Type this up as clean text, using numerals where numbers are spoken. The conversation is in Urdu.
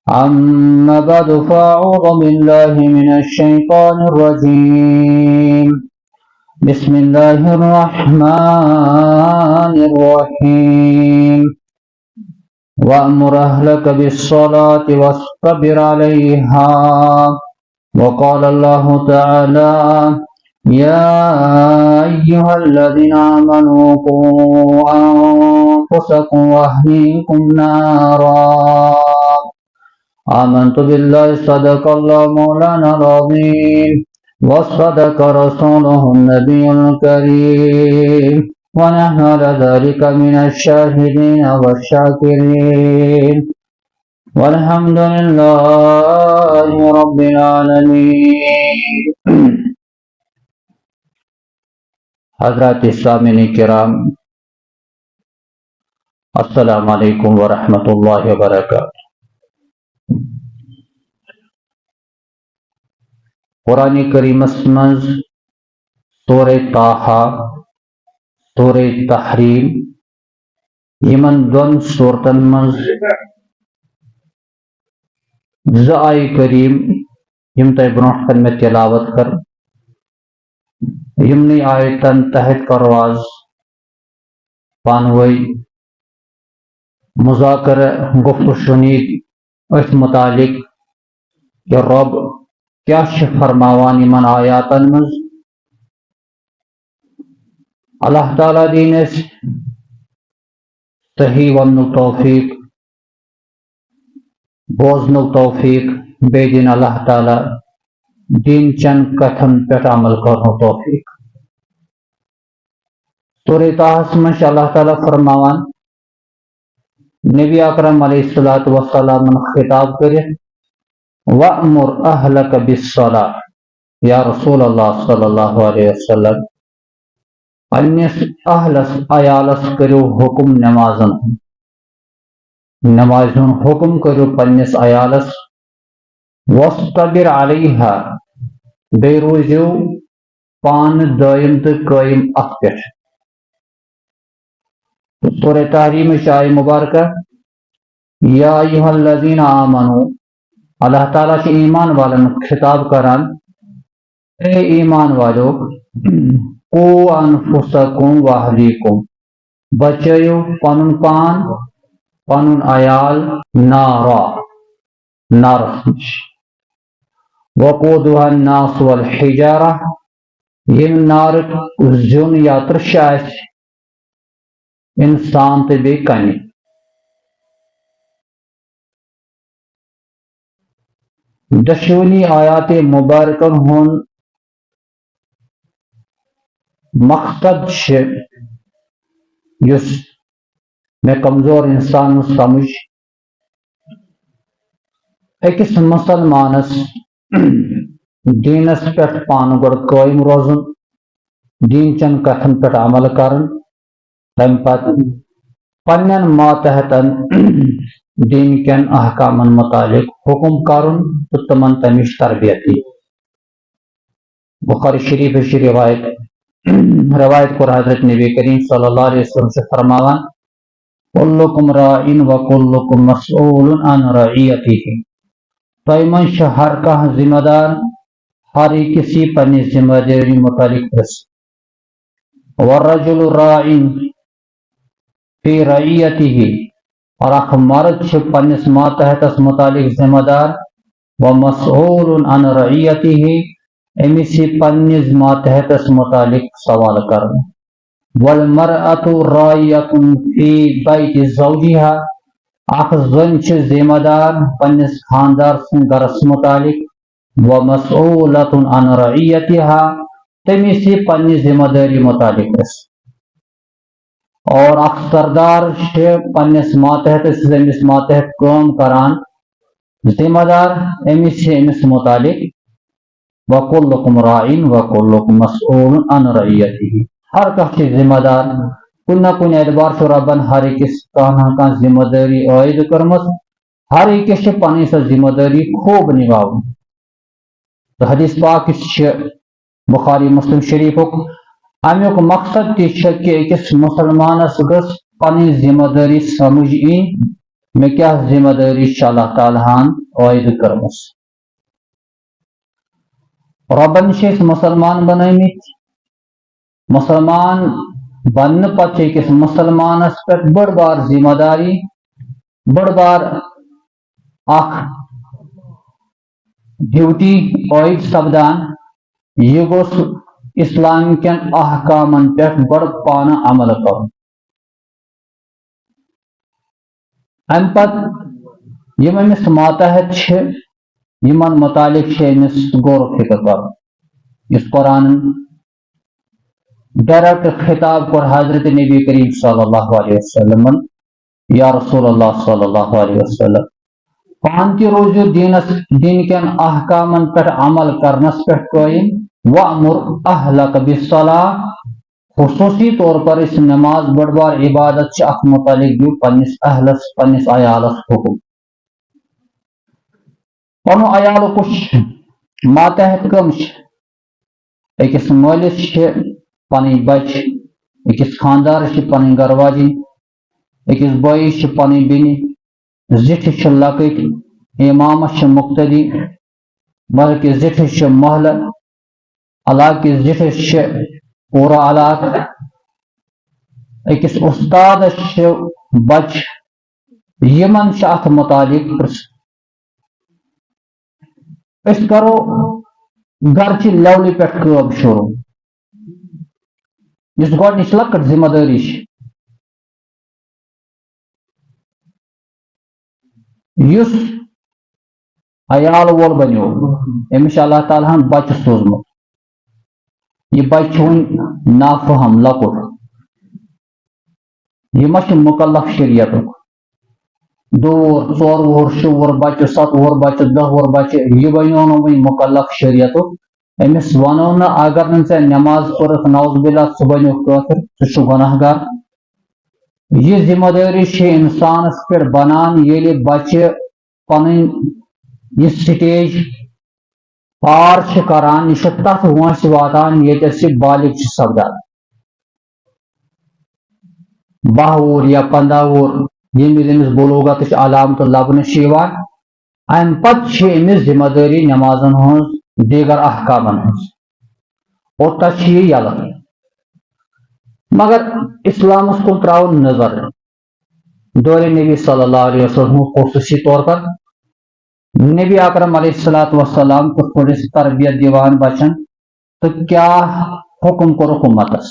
أما بعد فأعوذ بالله من الشيطان الرجيم بسم الله الرحمن الرحيم وأمر أهلك بالصلاة واصطبر عليها وقال الله تعالى يا أيها الذين آمنوا قوا أنفسكم وأهليكم نارا آمنت بالله صدق الله مولانا العظيم وصدق رسوله النبي الكريم ونحن على ذلك من الشاهدين والشاكرين والحمد لله رب العالمين. حضرات سامعین کرام، السلام علیکم ورحمۃ اللہ وبرکاتہ. قرآن کریم منز سورہ طٰہٰ، سورہ تحریم، یمن دون صورتن منز زٕ آیہِ کریم یم تۄہہِ برونٛٹھ کن مےٚ تلاوت کر، یمنٕے آیتن تحت کرو آز پانہٕ ؤنۍ مذاکرہ گفت و شنید أتھۍ متعلق کہ رب کیا چھِ فرماوان یمن آیاتن منز. اللہ تعالیٰ دین اَسہِ صحیح وننُک توفیق، بوزنُک توفیق، بیٚیہِ دِنۍ اللہ تعالیٰ دین چن کتھن پٮ۪ٹھ عمل کرنُک توفیق. سورہ طٰہٰ منٛز چھُ اللہ تعالیٰ فرماوان نبی اکرم علیہ الصلوۃ والسلام خطاب کٔرِتھ وَأْمُرْ أَهْلَكَ بِالصَّلَاةِ، یا رسول اللہ صلی اللہ علیہ وسلم پننس اہلس عیالس کٔرِو حکم نمازن ہُنٛد، نمازِ ہُنٛد حکم کٔرِو پننس عیالس. وَاصْطَبِرْ عَلَيْهَا، بیٚیہِ روٗزِو پانہٕ دٲیِم تہٕ قٲیِم اتھ پٮ۪ٹھ. سورہ تحریمٕچ آیہِ مبارکہ یا ایھا الذین آمنوا، اللہ تعالیٰ چھِ ایمان والن خطاب کران اے ایمان والو قوا انفسکم واہلیکم، بچٲیِو پنُن پان پنُن عیال نارا، نارس نِش. وقودها الناس والحجارہ، ییٚمہِ نارُک زیُن یا ترٛشہِ آسہِ انسان تہٕ بیٚیہِ کنہِ. دشوٕنی آیات مبارکن ہُنٛد مقصد چھِ یُس مےٚ کمزور انسانس سمجھ أکِس مسلمانس دیٖنس پٮ۪ٹھ پانہٕ گۄڈٕ قٲیِم روزُن، دیٖن چن کتھن پٮ۪ٹھ عمل کرُن، تمہِ پتہٕ پننٮ۪ن ماتحتن دیٖن کٮ۪ن احکامن متعلق حکم کرُن تہٕ تِمن تمِچ تربیت دِنۍ. بخاری شریفٕچ روایت کوٚر حضرت نبی کریم صلی اللہ علیہ وسلم چھُ فرماوان کُلُّکُم راعٍ وَکُلُّکُم مسئوٗلٌ عن رعیتہ، تۄہہِ منٛز چھُ ہر کانٛہہ ذمہ دار، ہر أکِس یی پننہِ ذمہ دٲری متعلق پرژھنہٕ. وَالرَّجُلُ راعٍ فی رعیتہ، اور اکھ مرد چھُ پننس ماتحتس متعلق ذمہ دار. وَمسئوٗلٌ عن رعیتہ، أمِس یی پننس ماتحتس متعلق سوال کرنہٕ. وَالمرأة راعیۃ فی بیت زوجہا، اکھ زٔنۍ چھِ ذمہ دار پننس خاندار سٕنٛدِ گرس متعلق. وَمسئوٗلۃ عن رعیتہا، تٔمِس یی پننہِ ذمہ دٲری متعلق پرژھنہٕ. اور اکھ سردار چھِ پننس ماتحتس أمِس ماتحت کٲم کران ذمہ دار، أمِس چھِ أمِس متعلق وَکُلُّکُم راعٍ وَکُلُّکُم مسئوٗلٌ عن رعیتہ. ہر کانٛہہ چھِ ذمہ دار، کُنہِ نہ کُنہِ اعتبار چھُ رۄبن ہر أکِس کانٛہہ نہ کانٛہہ ذمہ دٲری عٲید کٔرمٕژ. ہر أکِس چھِ پنٕنۍ سۄ ذمہ دٲری خوب نِباوٕنۍ. تہٕ حدیث پاک یُس چھِ بخاری مسلم شریفُک، امیُک مقصد تہِ چھُ کہ أکِس مسلمانس گٔژھ پنٕنۍ ذمہ دٲری سمجھ یِنۍ میں کیا ذمہ داری اللہ تعالیٰ ہن عائد کرمس ربن سے مسلمان بنائمت مسلمان بننے پتہ أکس مسلمانس پہ بڑ بار ذمہ داری بڑ بار اخ ڈیوٹی عائد سپدان یہ گوس اسلام کن احکامن پہ بڑ پانہ عمل کر ام پت یم امس ماتحت یمن متعلق امس غور و فکر کر اس قرآن ڈائریکٹ خطاب کر حضرت نبی کریم صلی اللہ علیہ وسلم یا رسول اللہ صلی اللہ علیہ وسلم پان تہ روزو دین کن احکامن پہ عمل کرنس پہ قائم وامر اہلک بالصلاۃ خصوصی طور پر اس نماز بڑ بار عبادت اخ متعلق دیو پنس اہلس پنس عیالس حکم پنو عیال کش ماتحت کم أکس مالس پن بچ أکس خاندارس پن گھر واجن أکس بائیس پن بین زٹھس لکٹ امامس مقتدی بلکہ زٹھس محل علاقہ زٹھس پورا علاقہ أکس استاد بچ یمن ات متعلق اس کرو گھر چہ لیولہ پہ کام شروع اس گۄڈنِچ لکٹ ذمہ داری یس عیال وول بنیو امس اللہ تعالیٰ ہن بچہ سوزمت یہ بچہ ون نافہم لکٹ یہ ما مکلف شریعت دو ژور وُہر شےٚ وُہر بچہ 7 وُہر بچہ 10 وُہر بچہ یہ بنیو نہ ون مکلف شریعت امس ونو نہ اگر نہ ژے نماز پڑھ نعوذ باللہ ژٕ بنیو کافر ژٕ چھُ گناہ گار یہ ذمہ داری انسانس پہ بنان ییٚلہِ بچہ پن یہ سٹیج پار کران یہ تک وانس واتان یتس یہ بالغ سپدان 12 وُہر یا 15 وُہر ییٚمہِ أمِس بلوغتٕچ علامت لبنہٕ ام پتہ أمِس ذمہ داری نمازن ہٕنٛز دیگر احکامن ہٕنٛز اوٚتتھ چھِ یہِ یلہٕ مگر اسلامس کُن تراون نظر دور نبی صلی اللہ علیہ وسلم خصوصی طور پر نبی اکرم علیہ الصلوۃ والسلام کتھ پٲٹھۍ تربیت دیوان بچن تو کیا حکم کوٚرُکھ امتس